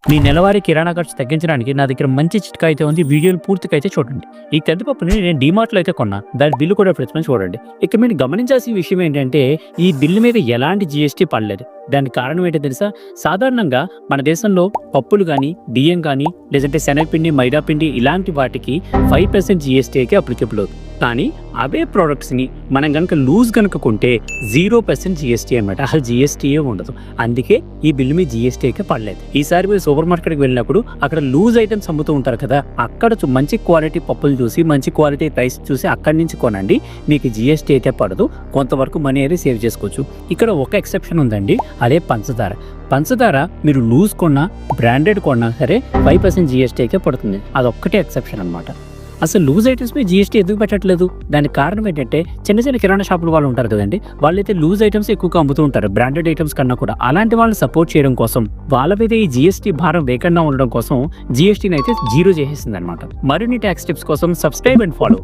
మీ నెలవారీ కిరాణా ఖర్చు తగ్గించడానికి నా దగ్గర మంచి చిట్కా అయితే ఉంది. వీడియోని పూర్తిగా అయితే చూడండి. ఈ కందిపప్పుని నేను డీమార్ట్లో అయితే కొన్నా. దాని బిల్లు కూడా ప్రస్తుతం చూడండి. ఇక మీరు గమనించాల్సిన విషయం ఏంటంటే ఈ బిల్లు మీద ఎలాంటి జీఎస్టీ పడలేదు. దానికి కారణం ఏంటో తెలుసా? సాధారణంగా మన దేశంలో పప్పులు కానీ, బియ్యం కానీ, లేదంటే శనగపిండి, మైదా పిండి ఇలాంటి వాటికి 5% జీఎస్టీకి అప్లికబుల్ అవుతుంది. కానీ అవే ప్రోడక్ట్స్ని మనం కనుక లూజ్ కనుక కొంటే 0% జీఎస్టీ అనమాట. అసలు జీఎస్టీయే ఉండదు. అందుకే ఈ బిల్లు మీద జీఎస్టీకే పడలేదు. ఈసారి మీరు సూపర్ మార్కెట్కి వెళ్ళినప్పుడు అక్కడ లూజ్ ఐటమ్స్ అమ్ముతూ ఉంటారు కదా, అక్కడ మంచి క్వాలిటీ పప్పులు చూసి, మంచి క్వాలిటీ రైస్ చూసి అక్కడి నుంచి కొనండి. మీకు జీఎస్టీ అయితే పడదు. కొంతవరకు మనీ అయితే సేవ్ చేసుకోవచ్చు. ఇక్కడ ఒక ఎక్సెప్షన్ ఉందండి, అదే పంచదార. పంచదార మీరు లూజ్ కొన్నా, బ్రాండెడ్ కొన్నా సరే 5% జీఎస్టీ అయితే పడుతుంది. అదొక్కటే ఎక్సెప్షన్ అనమాట. అసలు లూజ్ ఐటమ్స్ మీద జీఎస్టీ ఎందుకు పెట్టట్లేదు? దానికి కారణం ఏంటంటే చిన్న చిన్న కిరాణా షాపుల వాళ్ళు ఉంటారు కదండి, వాళ్ళైతే లూజ్ ఐటమ్స్ ఎక్కువగా అమ్ముతూ ఉంటారు బ్రాండెడ్ ఐటమ్స్ కన్నా కూడా. అలాంటి వాళ్ళని సపోర్ట్ చేయడం కోసం, వాళ్ళ మీద ఈ జీఎస్టీ భారం వేయకుండా ఉండడం కోసం జీఎస్టీని అయితే 0 చేసేసింది అనమాట. మరిన్ని ట్యాక్స్ టిప్స్ కోసం సబ్స్క్రైబ్ అండ్ ఫాలో.